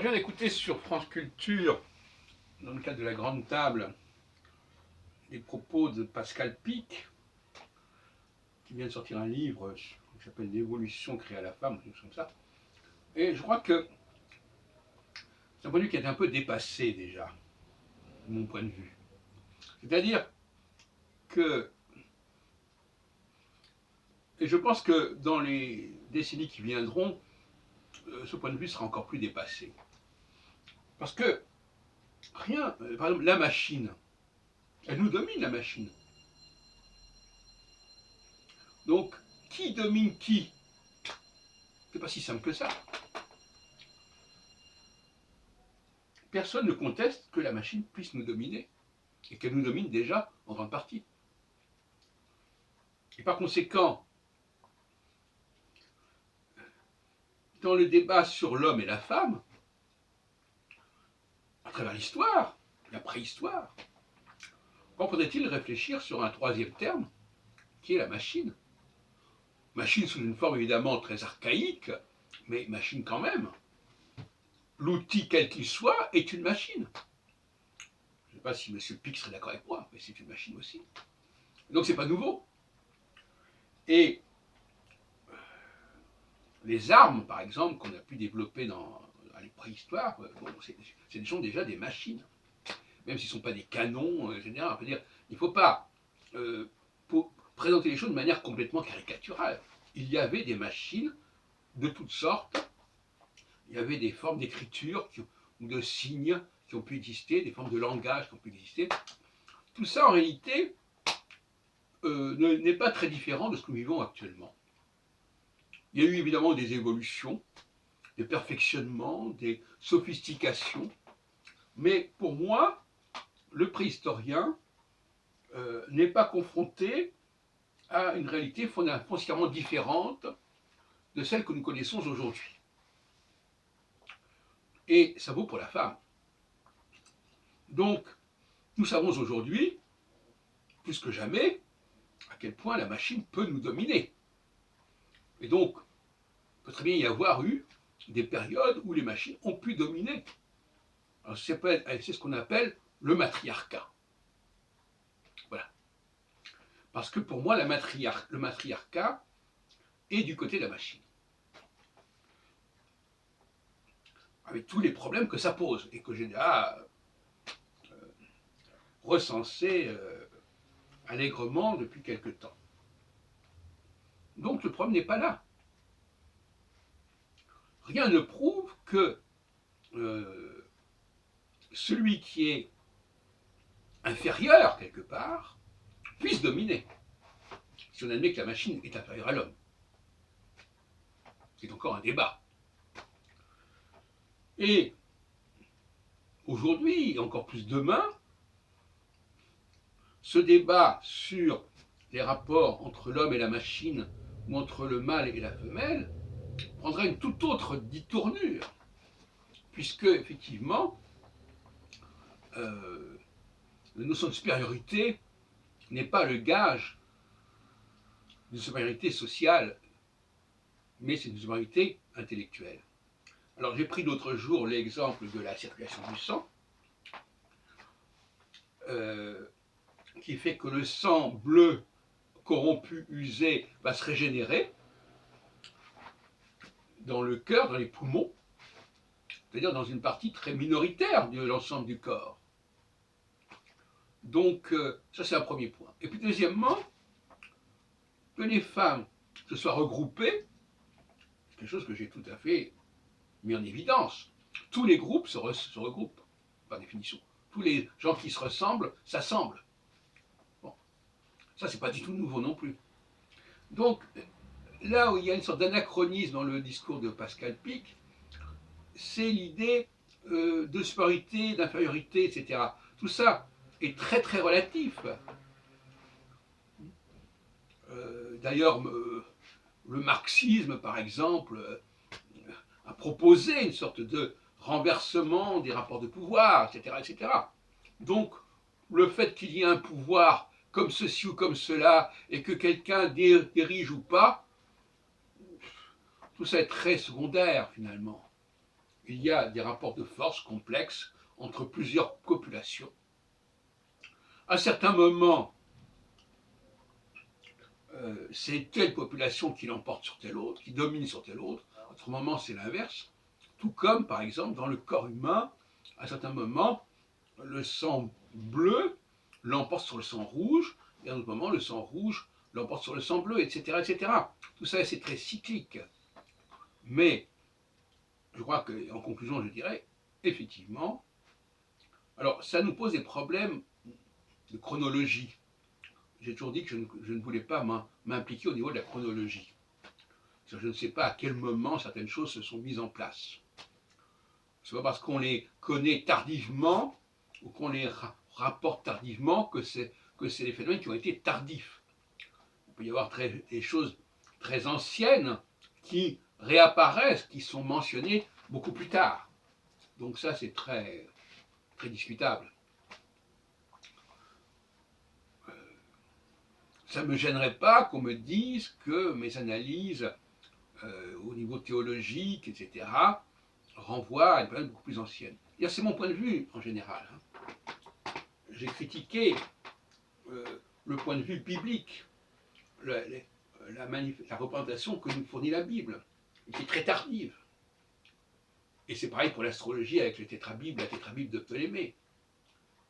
Je viens d'écouter sur France Culture, dans le cadre de la Grande Table, les propos de Pascal Pic, qui vient de sortir un livre qui s'appelle L'évolution créée à la femme, quelque chose comme ça. Et je crois que c'est un point de vue qui est un peu dépassé déjà, de mon point de vue. C'est-à-dire que, et je pense que dans les décennies qui viendront, ce point de vue sera encore plus dépassé. Parce que rien, par exemple, la machine, elle nous domine, la machine. Donc, qui domine qui? C'est pas si simple que ça. Personne ne conteste que la machine puisse nous dominer, et qu'elle nous domine déjà en grande partie. Et par conséquent, dans le débat sur l'homme et la femme, à travers l'histoire, la préhistoire, quand faudrait-il réfléchir sur un troisième terme, qui est la machine? Machine sous une forme évidemment très archaïque, mais machine quand même. L'outil, quel qu'il soit, est une machine. Je ne sais pas si M. Pic serait d'accord avec moi, mais c'est une machine aussi. Donc c'est pas nouveau. Et les armes, par exemple, qu'on a pu développer dans les préhistoires, bon, ce sont déjà des machines. Même s'ils ne sont pas des canons, etc. Dire, il ne faut pas présenter les choses de manière complètement caricaturale. Il y avait des machines de toutes sortes. Il y avait des formes d'écriture ou de signes qui ont pu exister, des formes de langage qui ont pu exister. Tout ça, en réalité, n'est pas très différent de ce que nous vivons actuellement. Il y a eu évidemment des évolutions, des perfectionnements, des sophistications, mais pour moi, le préhistorien n'est pas confronté à une réalité foncièrement différente de celle que nous connaissons aujourd'hui. Et ça vaut pour la femme. Donc, nous savons aujourd'hui, plus que jamais, à quel point la machine peut nous dominer. Et donc, il peut très bien y avoir eu des périodes où les machines ont pu dominer. C'est ce qu'on appelle le matriarcat. Voilà. Parce que pour moi, le matriarcat est du côté de la machine. Avec tous les problèmes que ça pose, et que j'ai déjà recensés allègrement depuis quelque temps. Donc le problème n'est pas là. Rien ne prouve que celui qui est inférieur quelque part puisse dominer, si on admet que la machine est inférieure à l'homme. C'est encore un débat. Et aujourd'hui, et encore plus demain, ce débat sur les rapports entre l'homme et la machine, ou entre le mâle et la femelle, prendra une toute autre tournure, puisque, effectivement, la notion de supériorité n'est pas le gage d'une supériorité sociale, mais c'est une supériorité intellectuelle. Alors j'ai pris l'autre jour l'exemple de la circulation du sang, qui fait que le sang bleu corrompu, usé, va se régénérer dans le cœur, dans les poumons, c'est-à-dire dans une partie très minoritaire de l'ensemble du corps. Donc ça c'est un premier point. Et puis deuxièmement, que les femmes se soient regroupées, c'est quelque chose que j'ai tout à fait mis en évidence. Tous les groupes se regroupent, par définition. Tous les gens qui se ressemblent s'assemblent. Bon. Ça, c'est pas du tout nouveau non plus. Donc, là où il y a une sorte d'anachronisme dans le discours de Pascal Pic, c'est l'idée de supériorité, d'infériorité, etc. Tout ça est très très relatif. D'ailleurs, le marxisme, par exemple, a proposé une sorte de renversement des rapports de pouvoir, etc., etc. Donc, le fait qu'il y ait un pouvoir comme ceci ou comme cela, et que quelqu'un dirige ou pas, tout ça est très secondaire, finalement. il y a des rapports de force complexes entre plusieurs populations. À certains moments, c'est telle population qui l'emporte sur telle autre, qui domine sur telle autre. À d'autres moments, c'est l'inverse. Tout comme, par exemple, dans le corps humain, à certains moments, le sang bleu l'emporte sur le sang rouge, et à d'autres moments, le sang rouge l'emporte sur le sang bleu, etc., etc. Tout ça, c'est très cyclique. Mais, je crois qu'en conclusion, je dirais, effectivement, alors ça nous pose des problèmes de chronologie. J'ai toujours dit que je ne voulais pas m'impliquer au niveau de la chronologie. Je ne sais pas à quel moment certaines choses se sont mises en place. Ce n'est pas parce qu'on les connaît tardivement ou qu'on les rapporte tardivement que c'est des phénomènes qui ont été tardifs. Il peut y avoir des choses très anciennes qui réapparaissent, qui sont mentionnées beaucoup plus tard. Donc ça, c'est très, très discutable. Ça ne me gênerait pas qu'on me dise que mes analyses au niveau théologique, etc., renvoient à une période beaucoup plus ancienne. C'est mon point de vue en général. J'ai critiqué le point de vue biblique, la représentation que nous fournit la Bible, qui est très tardive. Et c'est pareil pour l'astrologie avec la tétrabible de Ptolémée.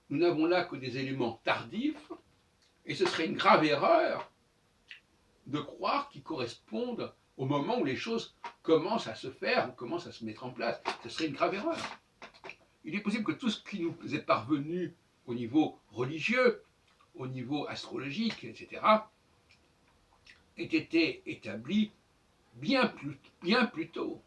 Nous n'avons là que des éléments tardifs, et ce serait une grave erreur de croire qu'ils correspondent au moment où les choses commencent à se faire, commencent à se mettre en place. Ce serait une grave erreur. Il est possible que tout ce qui nous est parvenu au niveau religieux, au niveau astrologique, etc., ait été établi bien plus tôt.